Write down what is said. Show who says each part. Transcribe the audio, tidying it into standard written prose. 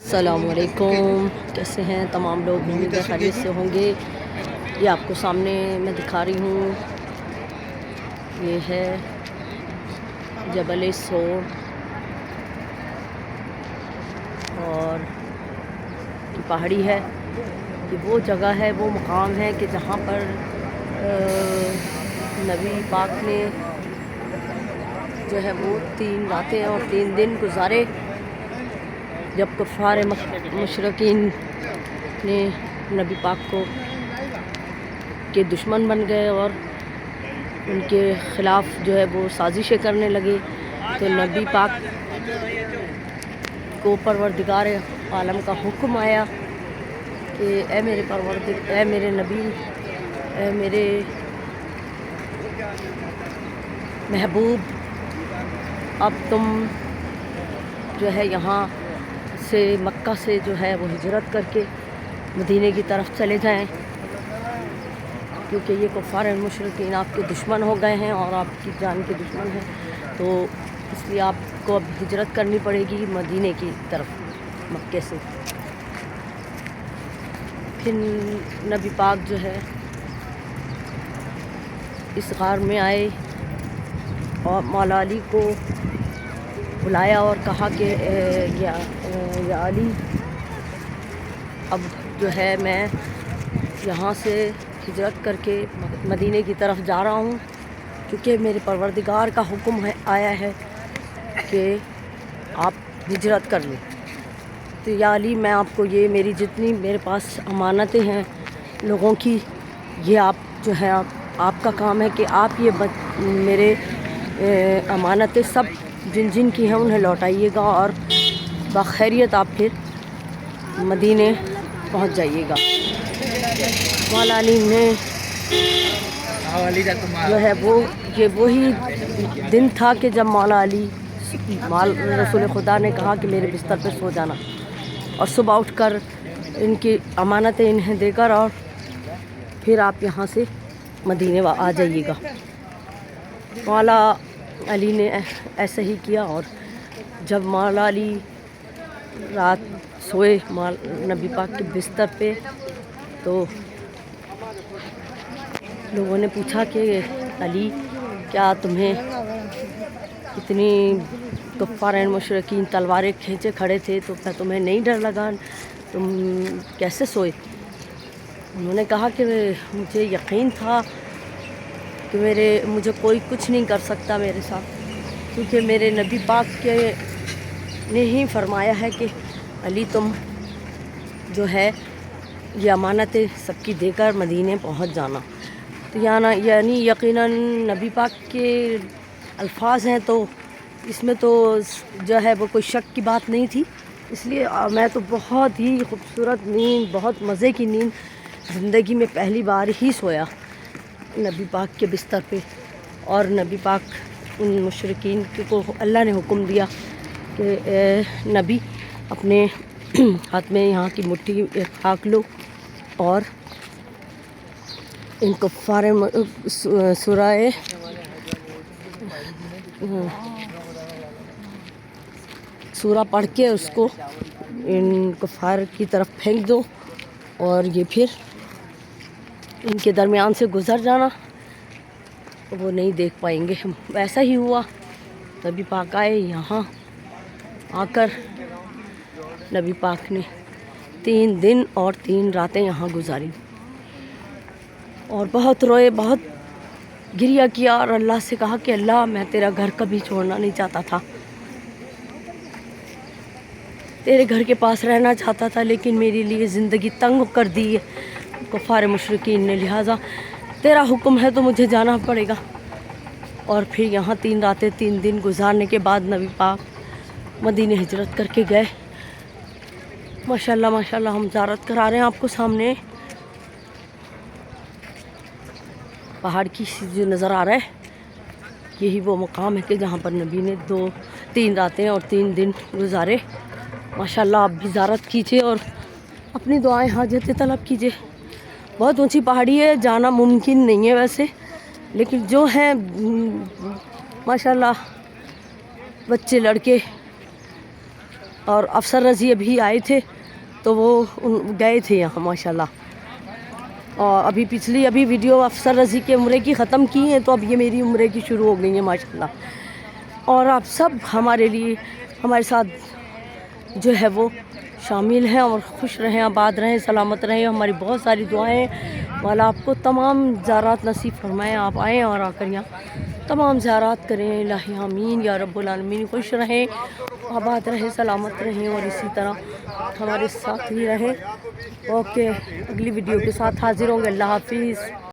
Speaker 1: السلام علیکم، کیسے ہیں تمام لوگ؟ امید ہے خیریت سے ہوں گے۔ یہ آپ کو سامنے میں دکھا رہی ہوں، یہ ہے جبل سور، اور یہ پہاڑی ہے۔ یہ وہ جگہ ہے، وہ مقام ہے کہ جہاں پر نبی پاک نے جو ہے وہ 3 راتیں اور 3 دن گزارے، جب کفار مشرکین نے نبی پاک کو کے دشمن بن گئے اور ان کے خلاف جو ہے وہ سازشیں کرنے لگے، تو نبی پاک کو پروردگار عالم کا حکم آیا کہ اے میرے اے میرے نبی، اے میرے محبوب، اب تم جو ہے یہاں سے مکہ سے جو ہے وہ ہجرت کر کے مدینے کی طرف چلے جائیں، کیونکہ یہ کفار مشرکین آپ کے دشمن ہو گئے ہیں اور آپ کی جان کے دشمن ہیں، تو اس لیے آپ کو اب ہجرت کرنی پڑے گی مدینے کی طرف مکے سے۔ پھر نبی پاک جو ہے اس غار میں آئے اور مولا علی کو بلایا اور کہا کہ یا علی، اب جو ہے میں یہاں سے ہجرت کر کے مدینے کی طرف جا رہا ہوں، کیونکہ میرے پروردگار کا حکم آیا ہے کہ آپ ہجرت کر لیں۔ تو یا علی، میں آپ کو یہ میری جتنی میرے پاس امانتیں ہیں لوگوں کی، یہ آپ جو ہے آپ کا کام ہے کہ آپ یہ میرے امانتیں سب جن جن کی ہیں انہیں لوٹائیے گا، اور بخیریت آپ پھر مدینے پہنچ جائیے گا۔ مولا علی نے جو ہے وہ یہ وہی دن تھا کہ جب مولا علی رسول خدا نے کہا کہ میرے بستر پہ سو جانا، اور صبح اٹھ کر ان کی امانتیں انہیں دے کر اور پھر آپ یہاں سے مدینے آ جائیے گا۔ مولا علی نے ایسا ہی کیا، اور جب مولا علی رات سوئے نبی پاک کے بستر پہ، تو لوگوں نے پوچھا کہ علی، کیا تمہیں اتنی کفار مشرکین تلواریں کھینچے کھڑے تھے تو کیا تمہیں نہیں ڈر لگا؟ تم کیسے سوئے؟ انہوں نے کہا کہ مجھے یقین تھا کہ مجھے کوئی کچھ نہیں کر سکتا میرے ساتھ، کیونکہ میرے نبی پاک کے نے ہی فرمایا ہے کہ علی تم جو ہے یہ امانتیں سب کی دے کر مدینے پہنچ جانا۔ تو یعنی یقیناً نبی پاک کے الفاظ ہیں، تو اس میں تو جو ہے وہ کوئی شک کی بات نہیں تھی۔ اس لیے میں تو بہت ہی خوبصورت نیند، بہت مزے کی نیند زندگی میں پہلی بار ہی سویا نبی پاک کے بستر پہ۔ اور نبی پاک ان مشرکین کو اللہ نے حکم دیا کہ اے نبی، اپنے ہاتھ میں یہاں کی مٹھی کھاک لو اور ان کفار سورہ پڑھ کے اس کو ان کفار کی طرف پھینک دو، اور یہ پھر ان کے درمیان سے گزر جانا، وہ نہیں دیکھ پائیں گے۔ ویسا ہی ہوا، نبی پاک آئے، یہاں آ کر نبی پاک نے 3 دن اور 3 راتیں یہاں گزاری، اور بہت روئے، بہت گریہ کیا، اور اللہ سے کہا کہ اللہ، میں تیرا گھر کبھی چھوڑنا نہیں چاہتا تھا، تیرے گھر کے پاس رہنا چاہتا تھا، لیکن میرے لیے زندگی تنگ کر دی ہے کفار مشرکین نے، لہٰذا تیرا حکم ہے تو مجھے جانا پڑے گا۔ اور پھر یہاں 3 راتیں 3 دن گزارنے کے بعد نبی پاک مدینے ہجرت کر کے گئے۔ ماشاءاللہ ماشاءاللہ، ہم زیارت کرا رہے ہیں آپ کو سامنے پہاڑ کی جو نظر آ رہا ہے، یہی وہ مقام ہے کہ جہاں پر نبی نے 3 راتیں اور 3 دن گزارے۔ ماشاءاللہ، آپ بھی زیارت کیجیے اور اپنی دعائیں حاجتیں طلب کیجیے۔ بہت اونچی پہاڑی ہے، جانا ممکن نہیں ہے ویسے، لیکن جو ہیں ماشاءاللہ بچے لڑکے اور افسر رضی ابھی آئے تھے تو وہ گئے تھے یہاں ماشاءاللہ. اور ابھی ویڈیو افسر رضی کے عمرے کی ختم کی ہیں تو اب یہ میری عمرے کی شروع ہو گئی ہیں ماشاءاللہ. اور آپ سب ہمارے لیے ہمارے ساتھ جو ہے وہ شامل ہیں اور خوش رہیں، آباد رہیں، سلامت رہیں. ہماری بہت ساری دعائیں والا آپ کو تمام زیارات نصیب فرمائیں. آپ آئیں اور آ کر یہاں تمام زیارات کریں. الہی آمین یا رب العالمین. خوش رہیں، آباد رہیں، سلامت رہیں اور اسی طرح ہمارے ساتھ ہی رہیں. اوکے، اگلی ویڈیو کے ساتھ حاضر ہوں گے. اللہ حافظ.